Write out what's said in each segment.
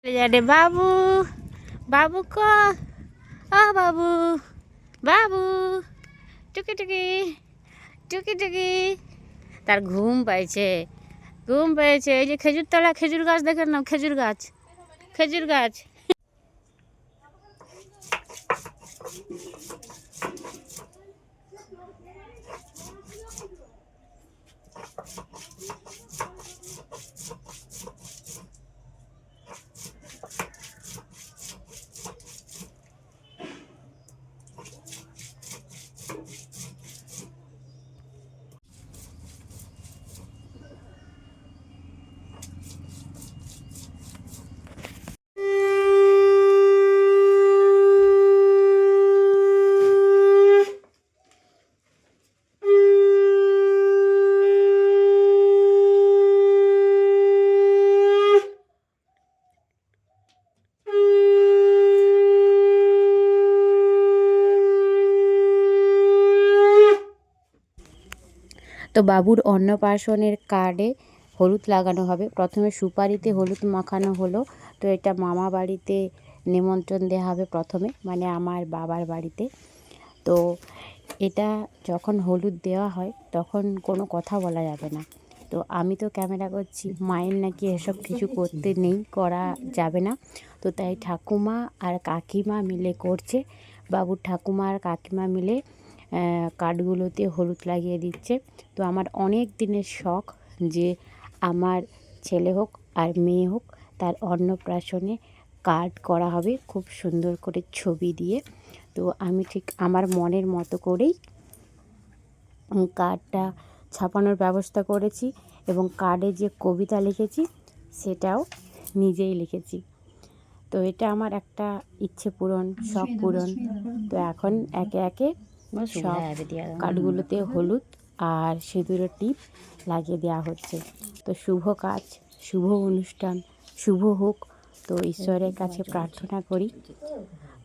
রে বাবু, বাবু ক বাবু, বাবু টুকি টুকি, টুকি টুকি। তার ঘুম পাইছে, ঘুম পেয়েছে। এই যে খেজুর তলা, খেজুর গাছ দেখেন না, খেজুর গাছ, খেজুর গাছ। তো বাবুর অন্নপ্রাশনের কার্ডে হলুদ লাগানো হবে। প্রথমে সুপারিতে হলুদ মাখানো হলো। তো এটা মামা বাড়িতে নিমন্ত্রণ দেওয়া হবে প্রথমে, মানে আমার বাবার বাড়িতে। তো এটা যখন হলুদ দেওয়া হয় তখন কোনো কথা বলা যাবে না। তো আমি তো ক্যামেরা করছি, মায়ের নাকি এসব কিছু করতে নেই, করা যাবে না। তো তাই ঠাকুমা আর কাকিমা মিলে করছে। বাবুর ঠাকুমা আর কাকিমা মিলে কাঠগুলোতে হলুদ লাগিয়ে দিচ্ছে। তো আমার অনেক দিনের শখ যে আমার ছেলে হোক আর মেয়ে হোক, তার অন্নপ্রাশনে কার্ড করা হবে খুব সুন্দর করে ছবি দিয়ে। তো আমি ঠিক আমার মনের মতো করেই কার্ডটা ছাপানোর ব্যবস্থা করেছি, এবং কার্ডে যে কবিতা লিখেছি সেটাও নিজেই লিখেছি। তো এটা আমার একটা ইচ্ছে পূরণ, শখ পূরণ। তো এখন একে একে সব কার্ডগুলোতে হলুদ আর সিঁদুরের টিপ লাগিয়ে দেওয়া হচ্ছে। তো শুভ কাজ, শুভ অনুষ্ঠান শুভ হোক, তো ঈশ্বরের কাছে প্রার্থনা করি।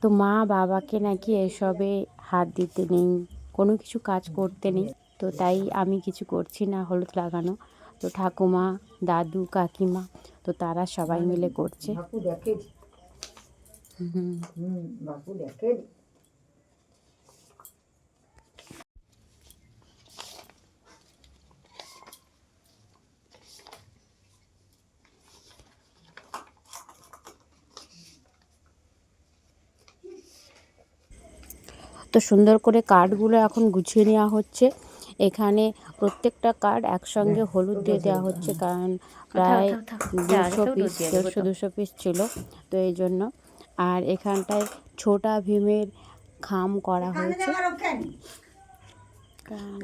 তো মা বাবাকে নাকি এসবে হাত দিতে নেই, কোনো কিছু কাজ করতে নেই। তো তাই আমি কিছু করছি না হলুদ লাগানো। তো ঠাকুমা, দাদু, কাকিমা, তো তারা সবাই মিলে করছে। তো সুন্দর করে কার্ডগুলো এখন গুছিয়ে নেওয়া হচ্ছে। এখানে প্রত্যেকটা কার্ড একসঙ্গে হলুদ দিয়ে দেওয়া হচ্ছে, কারণ প্রায় 200 পিস, 150-200 পিস ছিল, তো এই জন্য। আর এখানটায় ছোটা ভীমের খাম করা হয়েছে।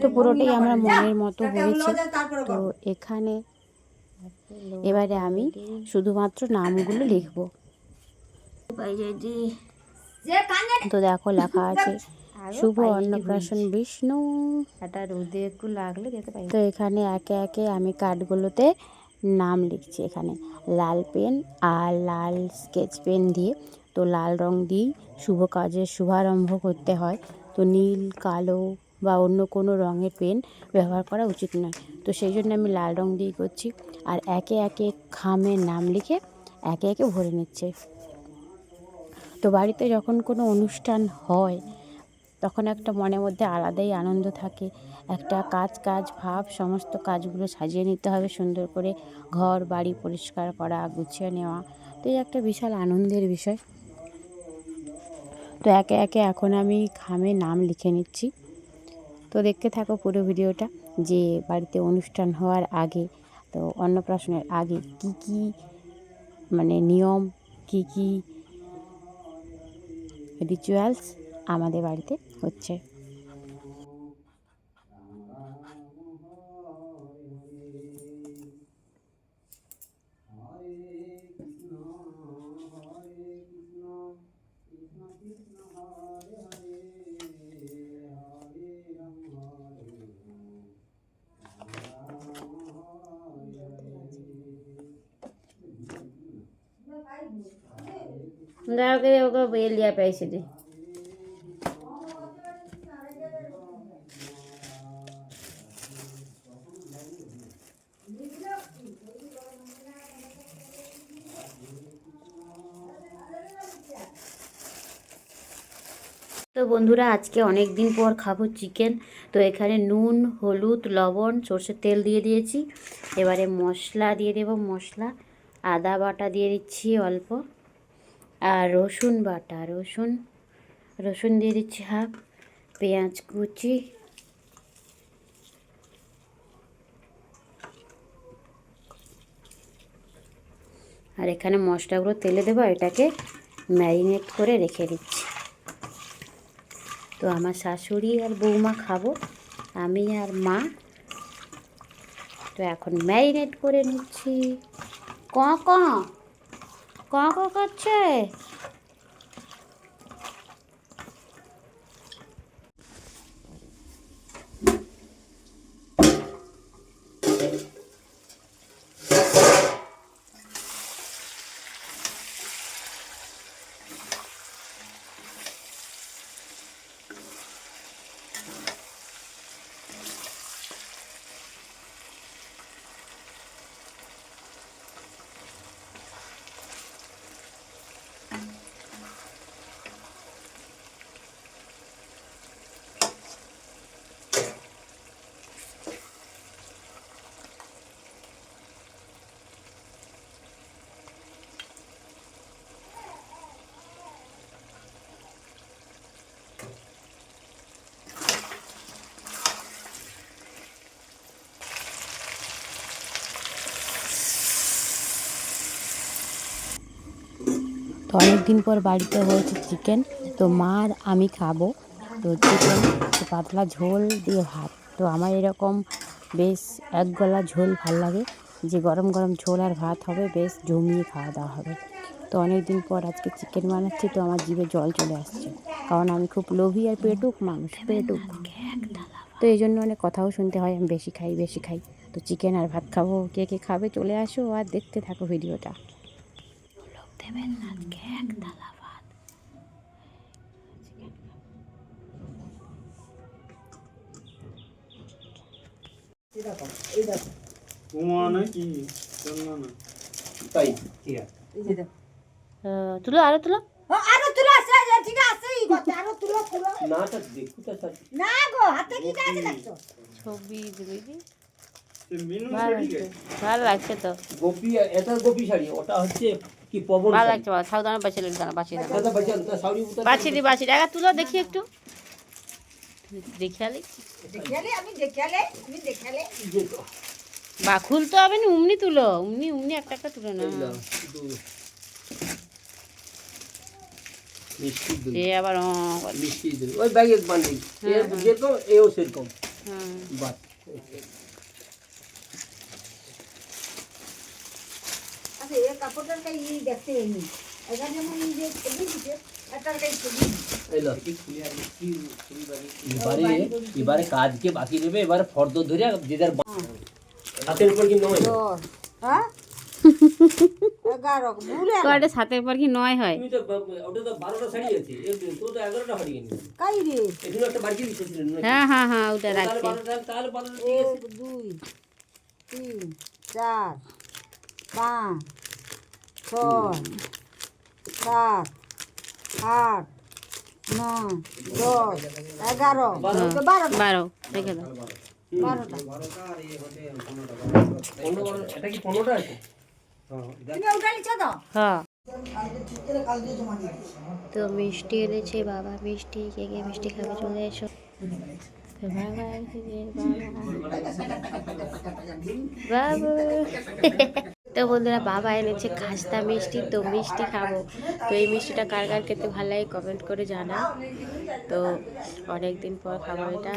তো পুরোটাই আমার মনের মতো হয়েছে। তো এখানে এবারে আমি শুধুমাত্র নামগুলো লিখব। তো দেখো লেখা আছে শুভ অন্নপ্রাশন বিষ্ণু। এটা রোদে একটু লাগলে দেখতে পাই। তো এখানে একে একে আমি কার্ডগুলোতে নাম লিখছি। এখানে লাল পেন আর লাল স্কেচ পেন দিয়ে, তো লাল রং দিয়েই শুভ কাজের শুভারম্ভ করতে হয়। তো নীল, কালো বা অন্য কোনো রঙের পেন ব্যবহার করা উচিত নয়। তো সেই জন্য আমি লাল রং দিয়েই করছি। আর একে একে খামের নাম লিখে একে একে ভরে নিচ্ছে। তো বাড়িতে যখন কোনো অনুষ্ঠান হয় তখন একটা মনের মধ্যে আলাদাই আনন্দ থাকে। একটা কাজ কাজ ভাব, সমস্ত কাজগুলো সাজিয়ে নিতে হবে সুন্দর করে, ঘর বাড়ি পরিষ্কার করা, গুছিয়ে নেওয়া। তো এই একটা বিশাল আনন্দের বিষয়। তো একে একে এখন আমি খামে নাম লিখে নিচ্ছি। তো দেখতে থাকো পুরো ভিডিওটা, যে বাড়িতে অনুষ্ঠান হওয়ার আগে, তো অন্নপ্রাশনের আগে কি কি মানে নিয়ম, কি কি রিচুয়ালস আমাদের বাড়িতে হচ্ছে। ওকে বেলিয়া পাইছে রে। তো বন্ধুরা আজকে অনেক দিন পর খাবো চিকেন। তো এখানে নুন, হলুদ, লবণ, সর্ষের তেল দিয়ে দিয়েছি। এবারে মশলা দিয়ে দেবো। মশলা আদা বাটা দিয়ে দিচ্ছি অল্প, আর রসুন বাটা, রসুন দিয়ে দিচ্ছি হাফ, পেঁয়াজ কুচি, আর এখানে মশলাগুলো তেলে দেবো। এটাকে ম্যারিনেট করে রেখে দিচ্ছি। তো আমার শাশুড়ি আর বৌমা খাবো, আমি আর মা। তো এখন ম্যারিনেট করে নিচ্ছি। ক ক ক ক করছে। তো অনেক দিন পর বাড়িতে হয়েছে চিকেন। তো মা আর আমি খাবো। তো চিকেন পাতলা ঝোল দিয়ে ভাত। তো আমার এরকম বেশ এক গলা ঝোল ভাল লাগে, যে গরম গরম ঝোল আর ভাত হবে, বেশ জমিয়ে খাওয়া দাওয়া হবে। তো অনেক দিন পর আজকে চিকেন বানাচ্ছি, তো আমার জিভে জল চলে আসছে, কারণ আমি খুব লোভী আর পেটুক মানুষ, পেটুক। তো এই জন্য অনেক কথাও শুনতে হয়, আমি বেশি খাই। তো চিকেন আর ভাত খাবো। কে কে খাবে চলে আসো আর দেখতে থাকো ভিডিওটা। দেবেন না এক থালা ভাত। তুলো আরো তুলো ছবি দিবি। ভালো লাগছে তো। গোপী, এটা গোপী শাড়ি, ওটা হচ্ছে কি পবন। ভালো লাগছে বাবা। সাউদানা বাঁচিয়ে দাও, বাঁচিয়ে দি। দেখা তুলো দেখি একটু। দেখিয়ালে বা খুলতে হবে না, উমনি তুলো, উমনি একটা তুলো না। মিষ্টি আবার মিষ্টি ওই ব্যাগে বান্ডিল যেরকম এও সেরকম। বাস এবারে কাজকে বাকি দেবে। এবারে ফর্দ ধরে যেটার হাতের উপর কি নয়, সাতের পর কি নয় হয়। ওটা তো 12টা শাড়ি আছে, তোর তো 11টা শাড়ি কিনে কাই রে। এখানে একটা বাকি দিছিস না? হ্যাঁ ওটা রাখতে। তাহলে 12টা ঠিক আছে। 2 3 4 5 6 7 8 9 10 11 12 রেখে দাও। 12টা এটা কি 15টা আছে? হ্যাঁ। তো মিষ্টি এনেছে বাবা, মিষ্টি। কে কে মিষ্টি খাবে চলে এসো। বাবু তো বন্ধুরা, বাবা এনেছে খাস্তা মিষ্টি। তো মিষ্টি খাবো। তো এই মিষ্টিটা কার কার খেতে ভালো লাগে কমেন্ট করে জানা। তো অনেক দিন পর খাবো এটা।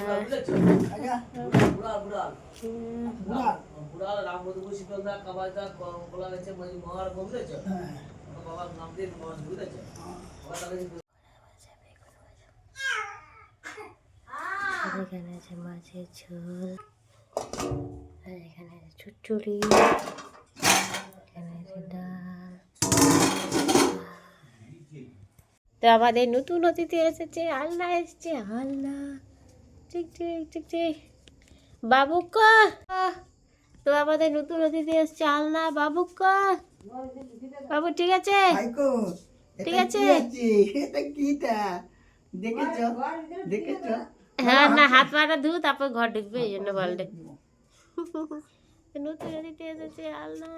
এখানে আছে মাছের ঝোল, আর এখানে আছে চচ্চড়ি, এখানে আছে ডাল। তো আমাদের নতুন অতিথি এসেছে, আল্লাহ এসছে, আল্লাহ। ঠিক বাবুকা। তো আমাদের নতুন অতিথি এসছে, আল্লাহ। বাবুকা, বাবু ঠিক আছে, ঠিক আছে। দেখেছো দেখেছো হ্যাঁ না হাত পাটা ধু তারপর ঘর ঢুকবে এই জন্য বললে নতুন দিতে এসেছে আল্লাহ